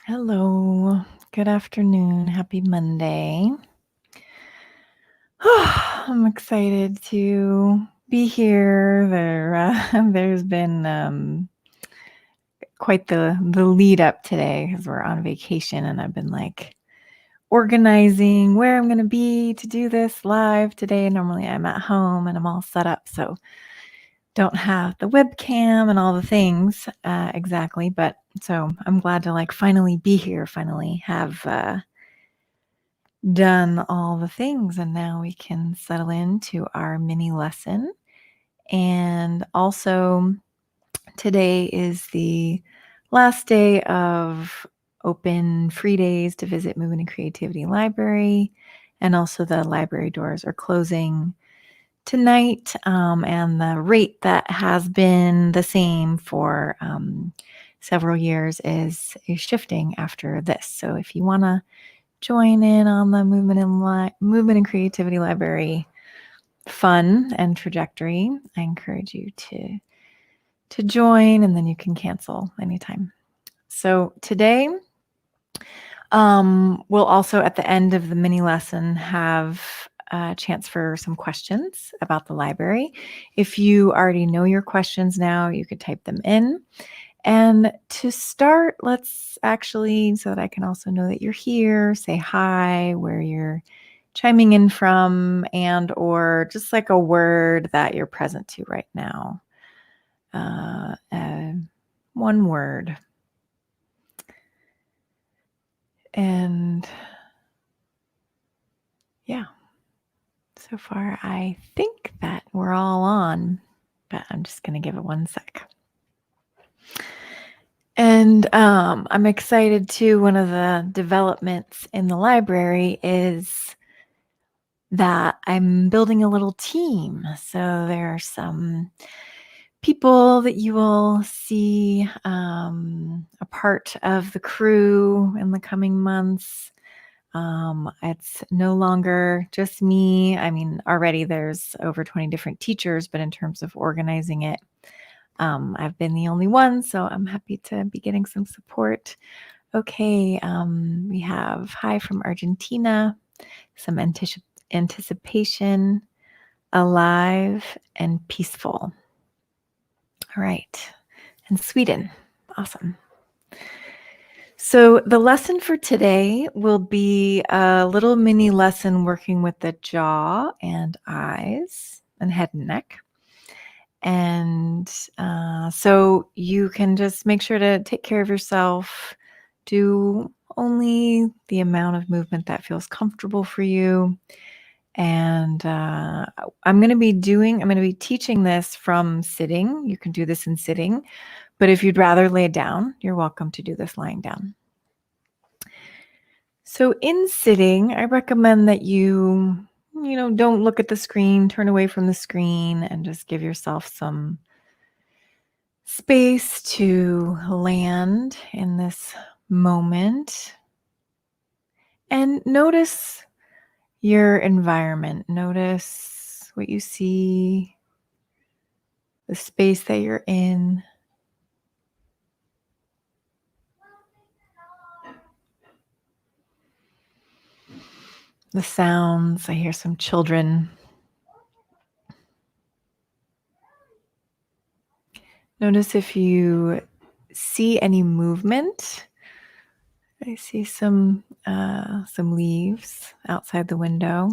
Hello. Good afternoon. Happy Monday. I'm excited to be here. There's been quite the lead up today because we're on vacation, and I've been like organizing where I'm going to be to do this live today. Normally, I'm at home and I'm all set up, so don't have the webcam and all the things exactly. But so I'm glad to finally be here. Finally have. Done all the things, and now we can settle into our mini lesson. And also, today is the last day of open free days to visit Movement and Creativity Library. And also, the library doors are closing tonight. And the rate that has been the same for several years is shifting after this. So, if you want to join in on the Movement and Creativity Library fun and trajectory, I encourage you to join, and then you can cancel anytime. So today, we'll also at the end of the mini lesson have a chance for some questions about the library. If you already know your questions now, you could type them in. And to start, let's actually, so that I can also know that you're here, say hi, where you're chiming in from, and or just like a word that you're present to right now. One word. And yeah, so far I think that we're all on, but I'm just going to give it 1 sec. And I'm excited too. One of the developments in the library is that I'm building a little team. So there are some people that you will see a part of the crew in the coming months. It's no longer just me. I mean, already there's over 20 different teachers, but in terms of organizing it, I've been the only one, so I'm happy to be getting some support. Okay, we have hi from Argentina, some anticipation, alive, and peaceful. All right, and Sweden, awesome. So the lesson for today will be a little mini lesson working with the jaw and eyes and head and neck. And so you can just make sure to take care of yourself. Do only the amount of movement that feels comfortable for you. And I'm going to be teaching this from sitting. You can do this in sitting, but if you'd rather lay down, you're welcome to do this lying down. So in sitting, I recommend that you don't look at the screen, turn away from the screen, and just give yourself some space to land in this moment. And notice your environment. Notice what you see, the space that you're in. The sounds. I hear some children. Notice if you see any movement. I see some leaves outside the window.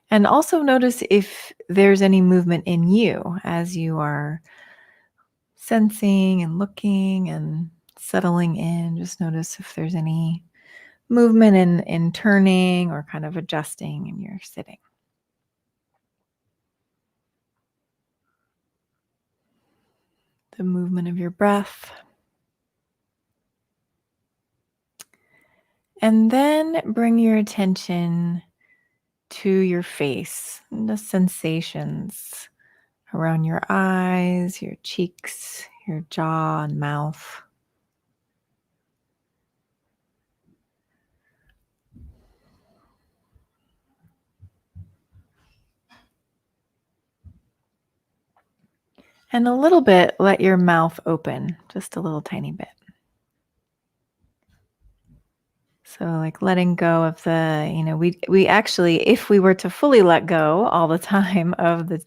And also notice if there's any movement in you as you are sensing and looking and settling in. Just notice if there's any movement in turning or kind of adjusting in your sitting. The movement of your breath. And then bring your attention to your face and the sensations around your eyes, your cheeks, your jaw and mouth. And a little bit, let your mouth open, just a little tiny bit. So, like, letting go of we actually, if we were to fully let go all the time of the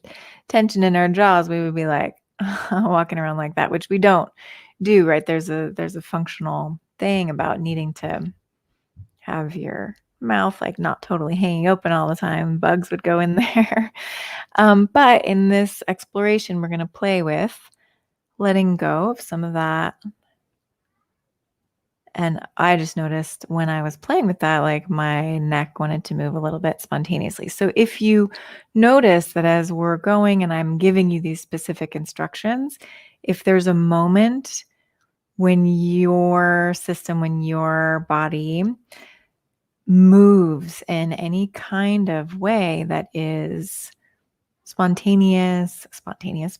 tension in our jaws, we would be like walking around like that, which we don't do, right? There's a functional thing about needing to have your mouth like not totally hanging open all the time. Bugs would go in there. But in this exploration, we're going to play with letting go of some of that. And I just noticed when I was playing with that, like my neck wanted to move a little bit spontaneously. So if you notice that as we're going and I'm giving you these specific instructions, if there's a moment when your system, when your body moves in any kind of way that is spontaneous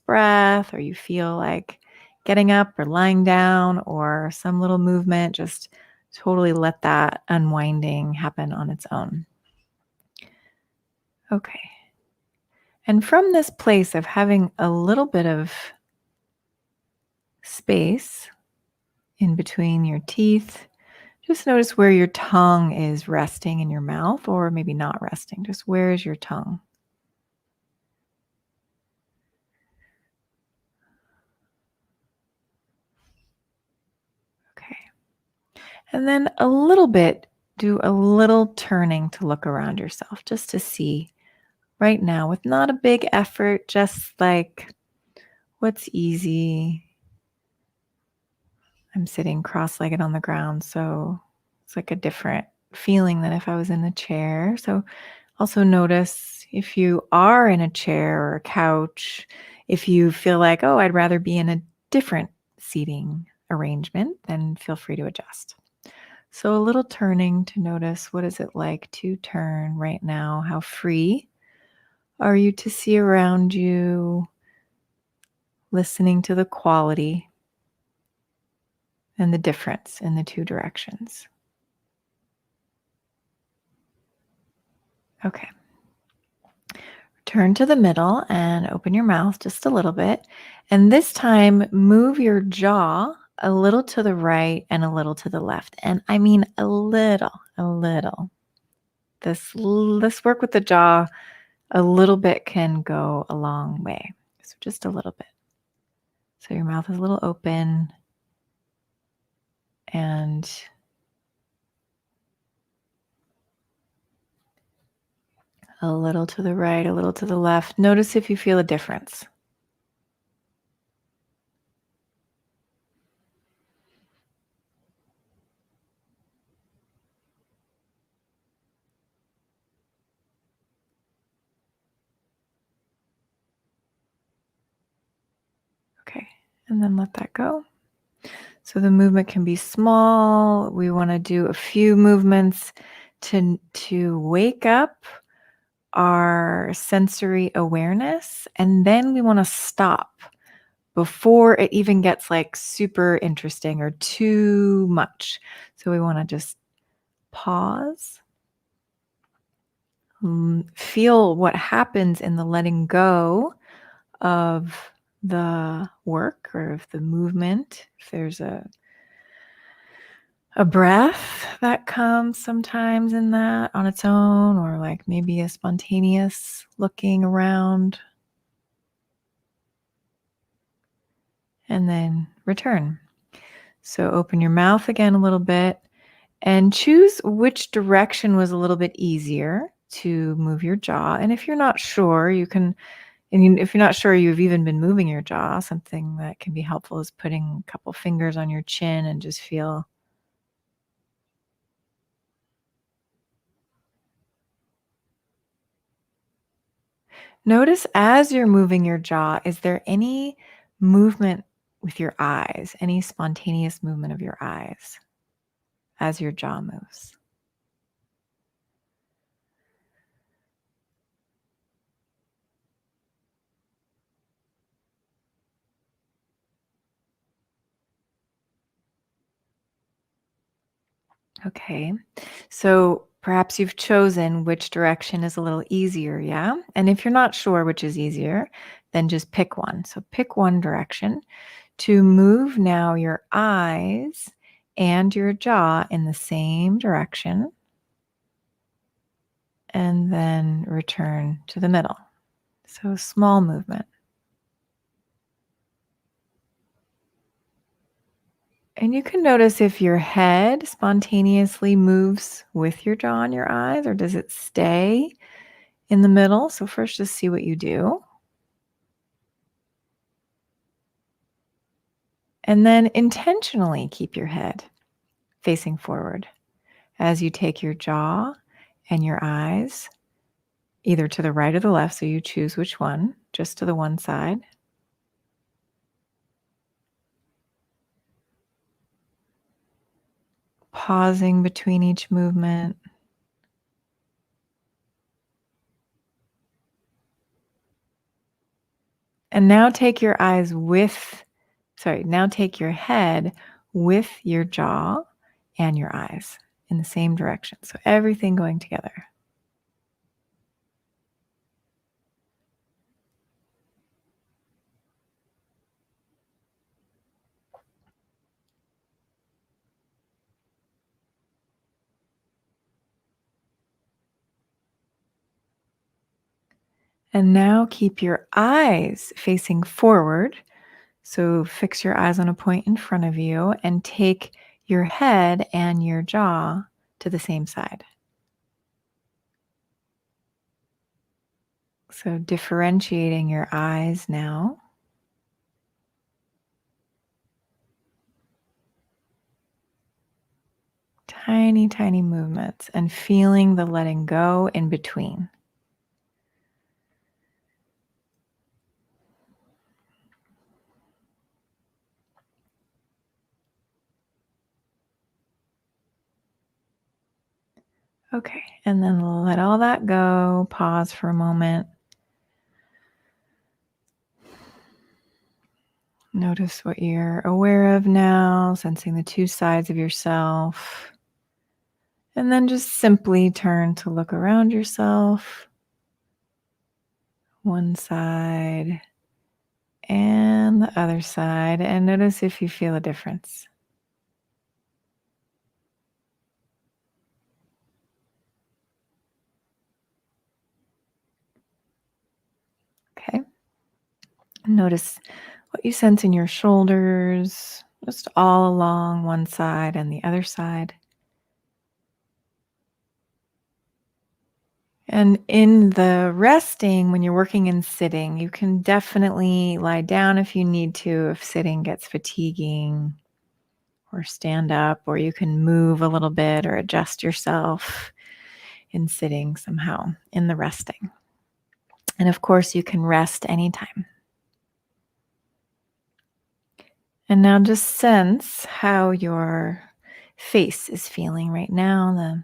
breath, or you feel like getting up or lying down or some little movement, just totally let that unwinding happen on its own. Okay. And from this place of having a little bit of space in between your teeth, just notice where your tongue is resting in your mouth, or maybe not resting. Just where is your tongue? Okay. And then do a little turning to look around yourself just to see right now with not a big effort, just like what's easy. I'm sitting cross-legged on the ground, so it's like a different feeling than if I was in a chair. So also notice if you are in a chair or a couch, if you feel like, oh, I'd rather be in a different seating arrangement, then feel free to adjust. So a little turning to notice, what is it like to turn right now? How free are you to see around you, listening to the quality and the difference in the two directions? Okay. Turn to the middle and open your mouth just a little bit. And this time, move your jaw a little to the right and a little to the left. And I mean a little, a little. This work with the jaw, a little bit can go a long way. So just a little bit. So your mouth is a little open and a little to the right, a little to the left. Notice if you feel a difference. Okay, and then let that go. So the movement can be small. We want to do a few movements to wake up our sensory awareness, and then we want to stop before it even gets like super interesting or too much. So we want to just pause, feel what happens in the letting go of the work or of the movement. If there's a breath that comes sometimes in that on its own, or like maybe a spontaneous looking around, and then return. So open your mouth again a little bit and choose which direction was a little bit easier to move your jaw. And if you're not sure, if you're not sure you've even been moving your jaw, something that can be helpful is putting a couple fingers on your chin and just feel. Notice as you're moving your jaw, is there any movement with your eyes, any spontaneous movement of your eyes as your jaw moves? Okay. So perhaps you've chosen which direction is a little easier, yeah? And if you're not sure which is easier, then just pick one. So pick one direction to move now your eyes and your jaw in the same direction, and then return to the middle. So small movement. And you can notice if your head spontaneously moves with your jaw and your eyes, or does it stay in the middle? So first just see what you do. And then intentionally keep your head facing forward as you take your jaw and your eyes either to the right or the left, so you choose which one, just to the one side. Pausing between each movement. And now take your now take your head with your jaw and your eyes in the same direction. So everything going together. And now keep your eyes facing forward. So fix your eyes on a point in front of you and take your head and your jaw to the same side. So differentiating your eyes now. Tiny, tiny movements and feeling the letting go in between. Okay, and then let all that go. Pause for a moment. Notice what you're aware of now, sensing the two sides of yourself. And then just simply turn to look around yourself. One side and the other side, and notice if you feel a difference. Okay. Notice what you sense in your shoulders, just all along one side and the other side. And in the resting, when you're working in sitting, you can definitely lie down if you need to, if sitting gets fatiguing, or stand up, or you can move a little bit or adjust yourself in sitting somehow in the resting. And of course, you can rest anytime. And now just sense how your face is feeling right now,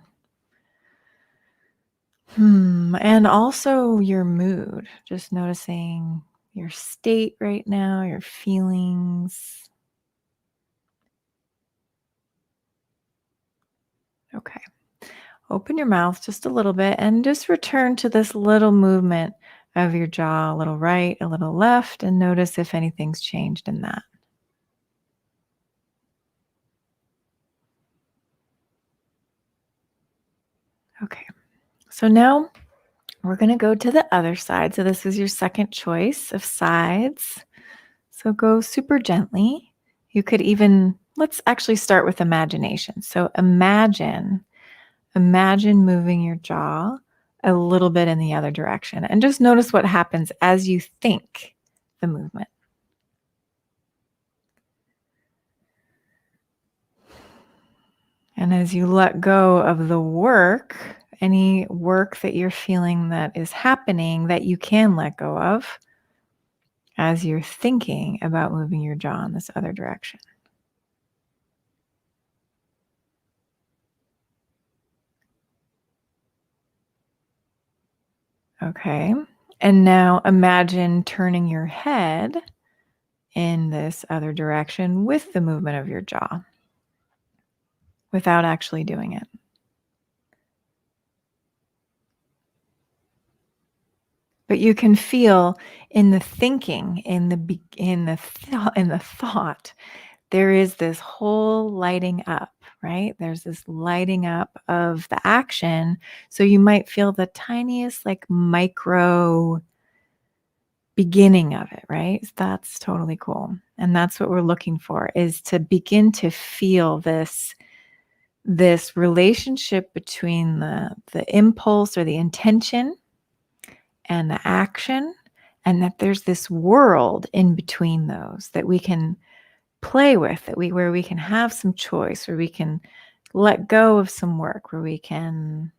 and also your mood. Just noticing your state right now, your feelings. Okay. Open your mouth just a little bit and just return to this little movement of your jaw, a little right, a little left, and notice if anything's changed in that. Okay. So now we're going to go to the other side. So this is your second choice of sides. So go super gently. You could even, let's actually start with imagination. So imagine moving your jaw a little bit in the other direction and just notice what happens as you think the movement. And as you let go of the work, any work that you're feeling that is happening that you can let go of as you're thinking about moving your jaw in this other direction. Okay. And now imagine turning your head in this other direction with the movement of your jaw without actually doing it. But you can feel in the thinking, in the thought there is this whole lighting up, right? There's this lighting up of the action. So you might feel the tiniest, like micro beginning of it, right? That's totally cool. And that's what we're looking for, is to begin to feel this relationship between the impulse or the intention and the action, and that there's this world in between those that we can play with, where we can have some choice, where we can let go of some work, where we can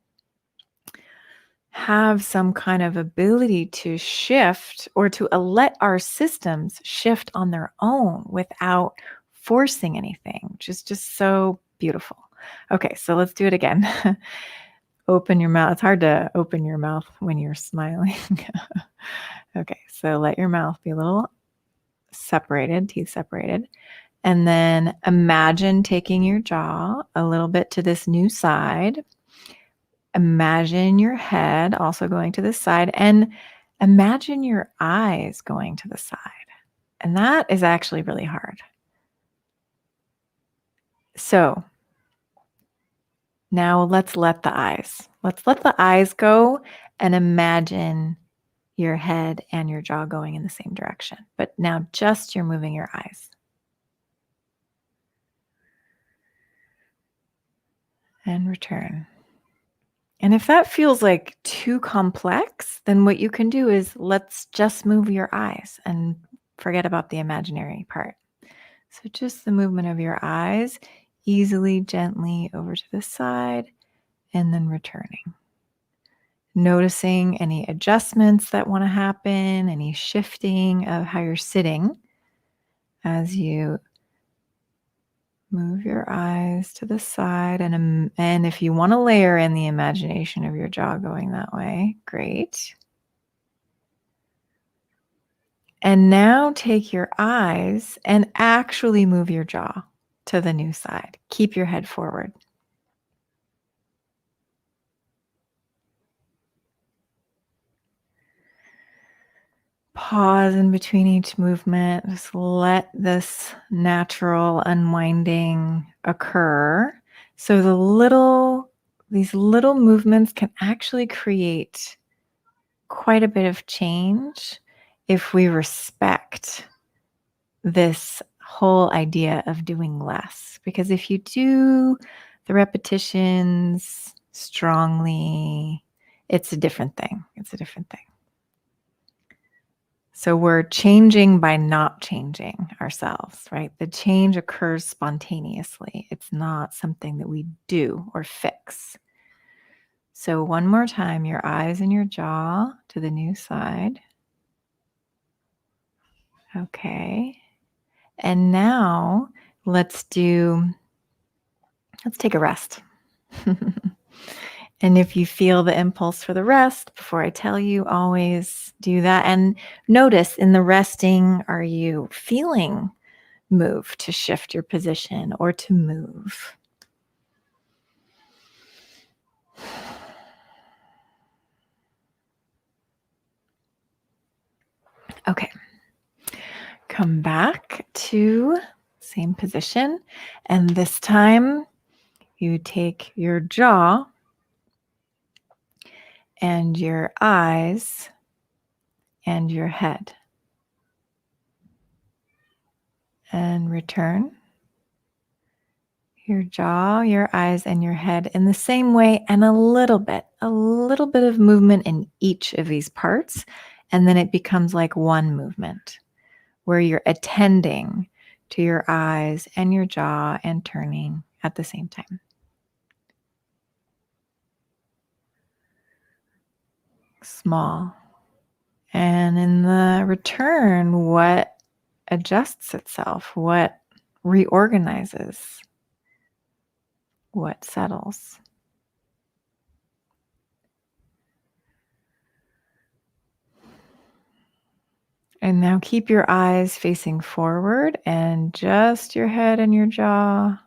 have some kind of ability to shift, or to let our systems shift on their own without forcing anything, which is just so beautiful. Okay, so let's do it again. Open your mouth. It's hard to open your mouth when you're smiling. Okay, so let your mouth be a little separated, teeth separated. And then imagine taking your jaw a little bit to this new side. Imagine your head also going to this side, and imagine your eyes going to the side. And that is actually really hard. So now let's let the eyes go, and imagine your head and your jaw going in the same direction. But now just you're moving your eyes. And return. And if that feels like too complex, then what you can do is let's just move your eyes and forget about the imaginary part. So just the movement of your eyes, easily, gently over to the side, and then returning. Noticing any adjustments that want to happen, any shifting of how you're sitting as you move your eyes to the side. And if you want to layer in the imagination of your jaw going that way, great. And now take your eyes and actually move your jaw to the new side. Keep your head forward. Pause in between each movement. Just let this natural unwinding occur. So these little movements can actually create quite a bit of change if we respect this whole idea of doing less. Because if you do the repetitions strongly, it's a different thing. It's a different thing. So we're changing by not changing ourselves, right? The change occurs spontaneously. It's not something that we do or fix. So one more time, your eyes and your jaw to the new side. Okay. And now let's take a rest. And if you feel the impulse for the rest, before I tell you, always do that. And notice in the resting, are you feeling moved to shift your position or to move? Okay. Come back to same position. And this time you take your jaw and your eyes and your head and return. Your jaw, your eyes, and your head in the same way, and a little bit of movement in each of these parts. And then it becomes like one movement where you're attending to your eyes and your jaw and turning at the same time. Small. And in the return, what adjusts itself? What reorganizes? What settles? And now keep your eyes facing forward and just your head and your jaw.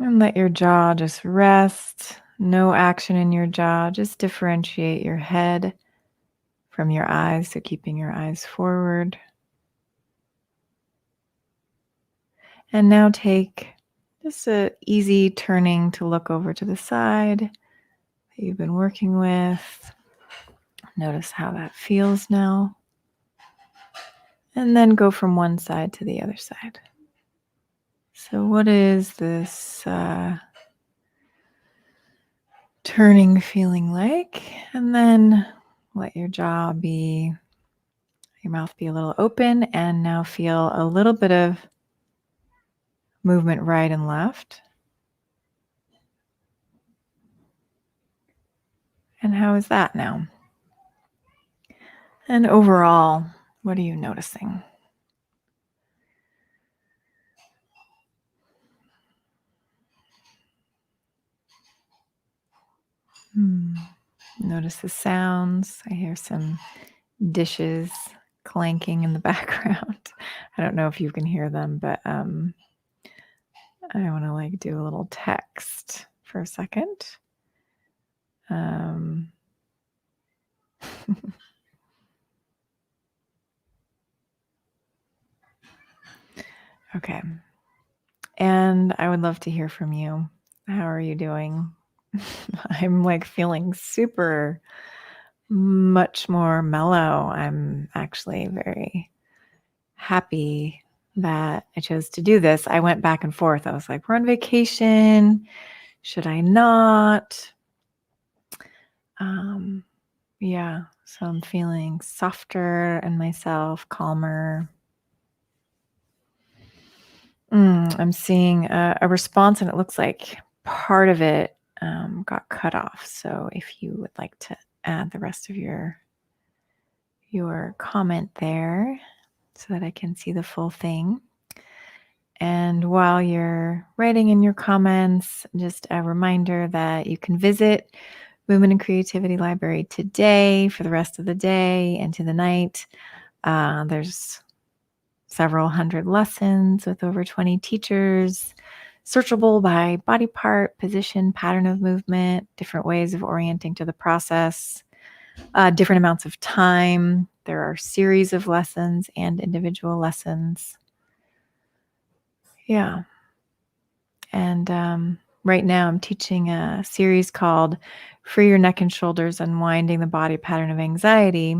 And let your jaw just rest. No action in your jaw. Just differentiate your head from your eyes. So keeping your eyes forward. And now take just a easy turning to look over to the side that you've been working with. Notice how that feels now. And then go from one side to the other side. So what is this turning feeling like? And then let your jaw be, your mouth be a little open, and now feel a little bit of movement right and left. And how is that now? And overall, what are you noticing? Notice the sounds. I hear some dishes clanking in the background. I don't know if you can hear them, but I want to do a little text for a second. Okay. And I would love to hear from you. How are you doing? I'm feeling super much more mellow. I'm actually very happy that I chose to do this. I went back and forth. I was like, we're on vacation. Should I not? Yeah. So I'm feeling softer in myself, calmer. I'm seeing a response, and it looks like part of it got cut off. So if you would like to add the rest of your comment there so that I can see the full thing. And while you're writing in your comments, just a reminder that you can visit Movement and Creativity Library today for the rest of the day and to the night. There's several hundred lessons with over 20 teachers, searchable by body part, position, pattern of movement, different ways of orienting to the process, different amounts of time. There are series of lessons and individual lessons. Yeah. And right now I'm teaching a series called Free Your Neck and Shoulders, Unwinding the Body Pattern of Anxiety.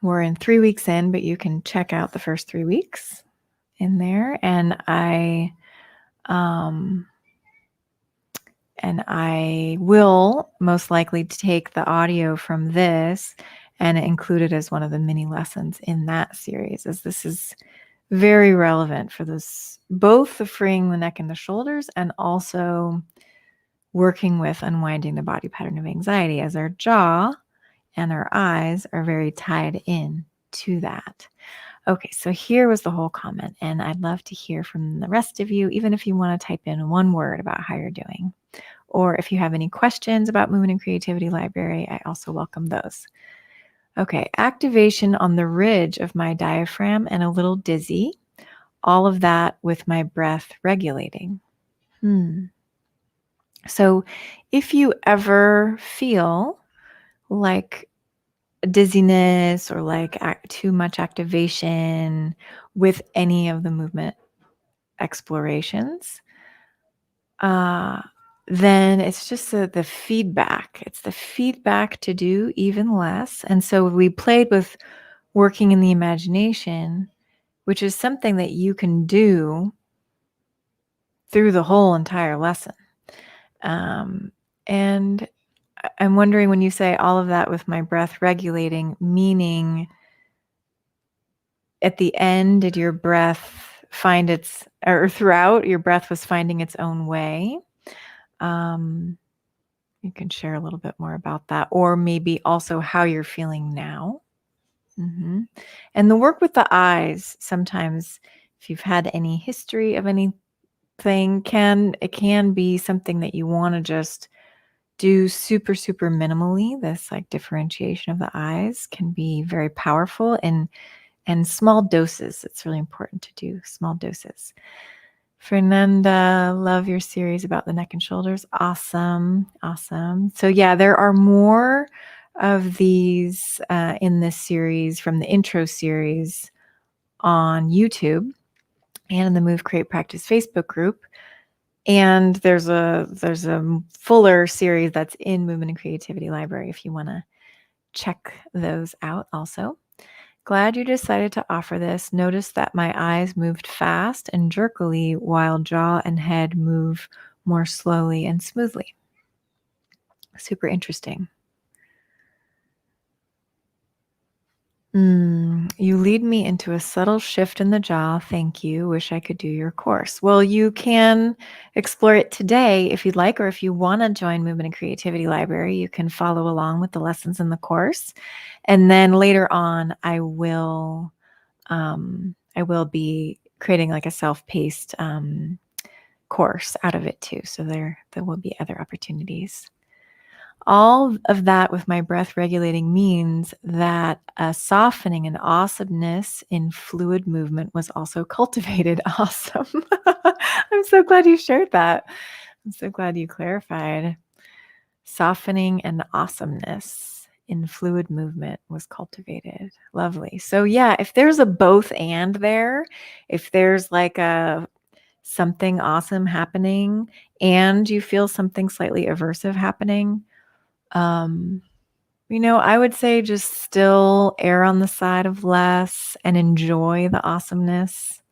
We're in 3 weeks in, but you can check out the first 3 weeks in there. And I will most likely take the audio from this and include it as one of the mini lessons in that series, as this is very relevant for this, both the freeing the neck and the shoulders and also working with unwinding the body pattern of anxiety, as our jaw and our eyes are very tied in to that. Okay, so here was the whole comment, and I'd love to hear from the rest of you, even if you want to type in one word about how you're doing. Or if you have any questions about Movement and Creativity Library, I also welcome those. Okay, activation on the ridge of my diaphragm and a little dizzy. All of that with my breath regulating. So if you ever feel like dizziness or too much activation with any of the movement explorations, then it's just the feedback. It's the feedback to do even less. And so we played with working in the imagination, which is something that you can do through the whole entire lesson. And I'm wondering, when you say all of that with my breath regulating, meaning at the end, did your breath find or throughout, your breath was finding its own way? You can share a little bit more about that, or maybe also how you're feeling now. And the work with the eyes, sometimes if you've had any history of anything, it can be something that you want to just do super, super minimally. This differentiation of the eyes can be very powerful and small doses. It's really important to do small doses. Fernanda, love your series about the neck and shoulders. Awesome. Awesome. So, yeah, there are more of these in this series from the intro series on YouTube and in the Move, Create, Practice Facebook group. And there's a fuller series that's in Movement and Creativity Library if you want to check those out also. Glad you decided to offer this. Notice that my eyes moved fast and jerkily while jaw and head move more slowly and smoothly. Super interesting. You lead me into a subtle shift in the jaw. Thank you. Wish I could do your course. Well, you can explore it today if you'd like, or if you want to join Movement and Creativity Library, you can follow along with the lessons in the course. And then later on, I will be creating like a self-paced course out of it too. So there will be other opportunities. All of that with my breath regulating means that a softening and awesomeness in fluid movement was also cultivated. Awesome. I'm so glad you shared that. I'm so glad you clarified. Softening and awesomeness in fluid movement was cultivated. Lovely. So yeah, if there's a both and there, if there's like a something awesome happening and you feel something slightly aversive happening, I would say just still err on the side of less and enjoy the awesomeness.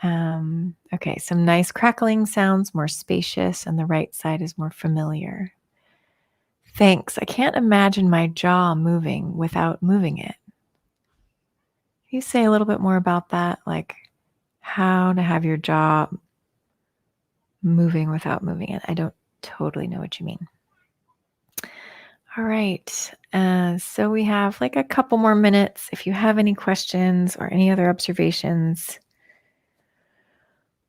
Okay, some nice crackling sounds, more spacious, and the right side is more familiar. Thanks. I can't imagine my jaw moving without moving it. Can you say a little bit more about that? Like how to have your jaw moving without moving it. I don't totally know what you mean. All right. So we have like a couple more minutes. If you have any questions or any other observations.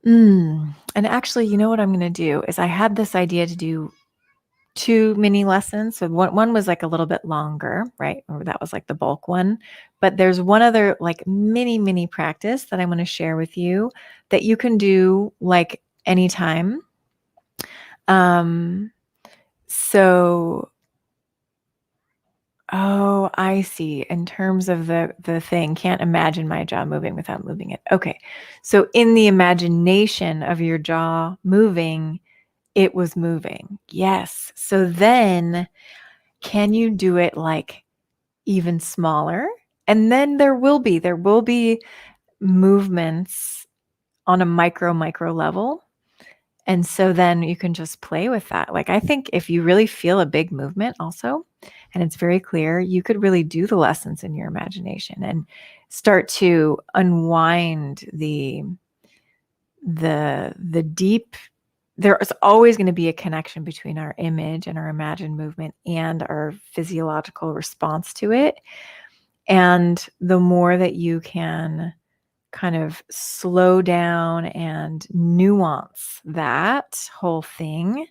And actually, you know what I'm going to do is I had this idea to do 2 mini lessons. So one was like a little bit longer, right? Or that was like the bulk one. But there's one other like mini practice that I'm going to share with you that you can do like anytime. So oh, I see. In terms of the thing, can't imagine my jaw moving without moving it. Okay. So in the imagination of your jaw moving, it was moving. Yes. So then can you do it like even smaller? And then there will be movements on a micro level. And so then you can just play with that. Like I think if you really feel a big movement also, and it's very clear, you could really do the lessons in your imagination and start to unwind the deep. There is always going to be a connection between our image and our imagined movement and our physiological response to it. And the more that you can kind of slow down and nuance that whole thing,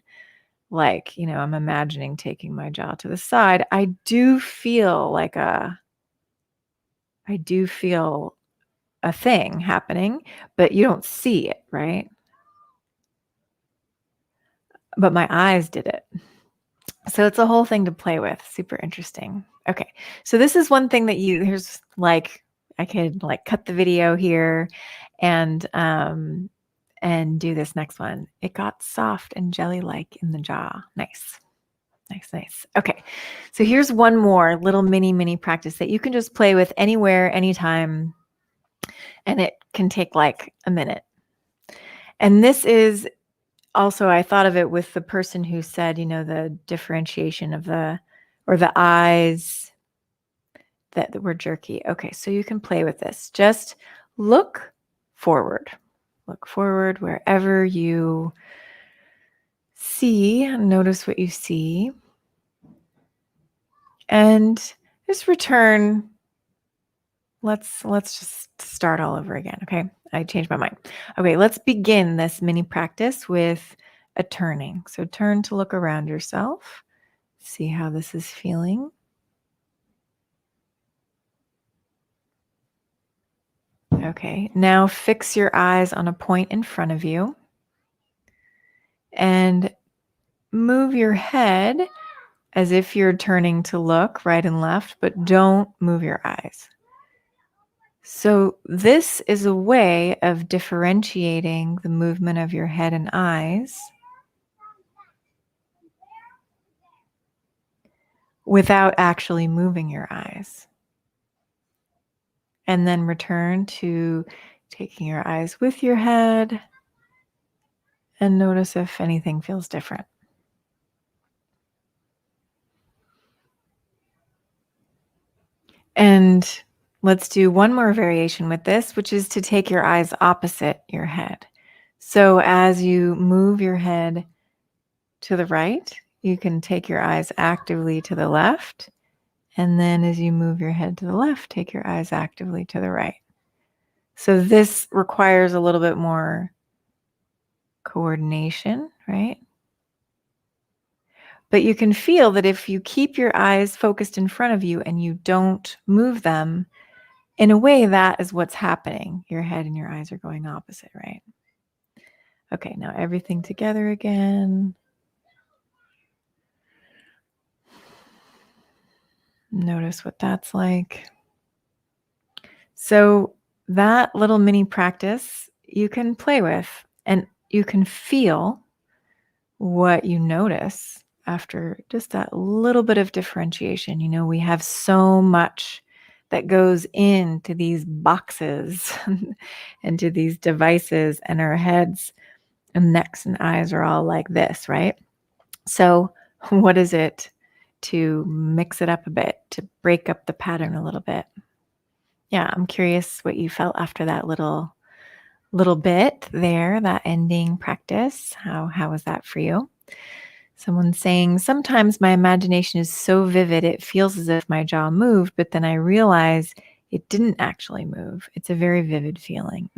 like, I'm imagining taking my jaw to the side. I do feel a thing happening, but you don't see it, right? But my eyes did it. So it's a whole thing to play with. Super interesting. Okay. So this is one thing that here's like, I could like cut the video here and do this next one. It got soft and jelly-like in the jaw. Nice. Nice. Okay. So here's one more little mini practice that you can just play with anywhere, anytime. And it can take like a minute. And this is also, I thought of it with the person who said, the differentiation of the eyes that were jerky. Okay, so you can play with this. Just look forward. Look forward wherever you see. Notice what you see. And just return. Let's just start all over again, okay? I changed my mind. Okay, let's begin this mini practice with a turning. So turn to look around yourself. See how this is feeling. Okay, now fix your eyes on a point in front of you and move your head as if you're turning to look right and left, but don't move your eyes. So, this is a way of differentiating the movement of your head and eyes without actually moving your eyes. And then return to taking your eyes with your head and notice if anything feels different. And let's do one more variation with this, which is to take your eyes opposite your head. So as you move your head to the right, you can take your eyes actively to the left. And then as you move your head to the left, take your eyes actively to the right. So this requires a little bit more coordination, right? But you can feel that if you keep your eyes focused in front of you and you don't move them, in a way, that is what's happening. Your head and your eyes are going opposite, right? Okay, now everything together again. Notice what that's like. So that little mini practice you can play with and you can feel what you notice after just that little bit of differentiation. You know, we have so much that goes into these boxes and to these devices, and our heads and necks and eyes are all like this, right? So, what is it to mix it up a bit, to break up the pattern a little bit? Yeah, I'm curious what you felt after that little bit there, that ending practice. How was that for you? Someone's saying, sometimes my imagination is so vivid, it feels as if my jaw moved, but then I realize it didn't actually move. It's a very vivid feeling.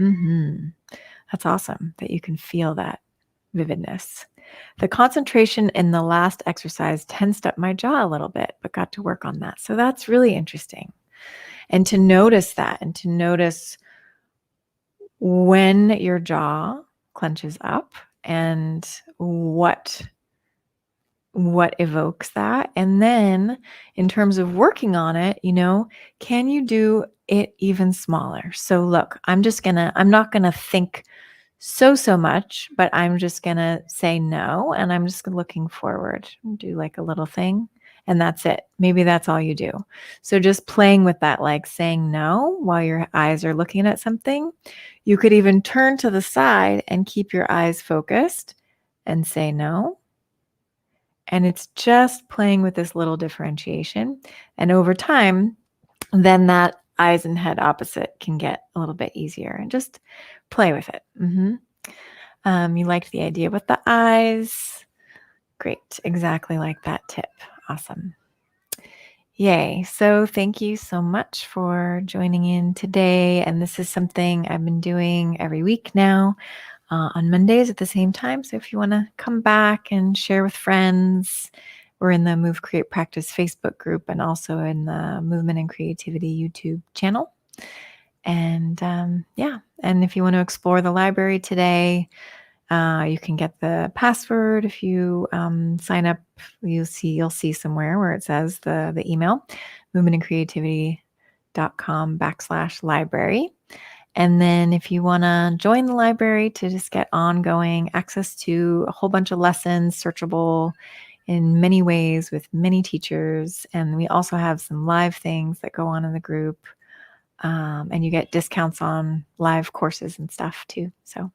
That's awesome that you can feel that vividness. The concentration in the last exercise tensed up my jaw a little bit, but got to work on that. So that's really interesting. And to notice that and to notice when your jaw clenches up and what evokes that. And then in terms of working on it, can you do it even smaller? So look, I'm not going to think so much, but I'm just going to say no. And I'm just looking forward, do like a little thing. And that's it. Maybe that's all you do. So just playing with that, like saying no while your eyes are looking at something. You could even turn to the side and keep your eyes focused and say no. And it's just playing with this little differentiation. And over time, then that eyes and head opposite can get a little bit easier, and just play with it. You liked the idea with the eyes. Great. Exactly like that tip. Awesome. Yay. So thank you so much for joining in today. And this is something I've been doing every week now. On Mondays at the same time. So if you want to come back and share with friends, we're in the Move, Create, Practice Facebook group and also in the Movement and Creativity YouTube channel. And and if you want to explore the library today, you can get the password. If you sign up, you'll see somewhere where it says the email, movementandcreativity.com/library. And then if you want to join the library to just get ongoing access to a whole bunch of lessons, searchable in many ways with many teachers. And we also have some live things that go on in the group. And you get discounts on live courses and stuff too. So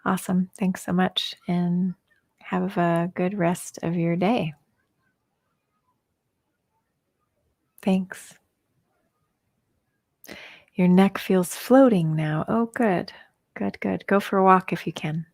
awesome. Thanks so much. And have a good rest of your day. Thanks. Your neck feels floating now. Oh, good. Good. Go for a walk if you can.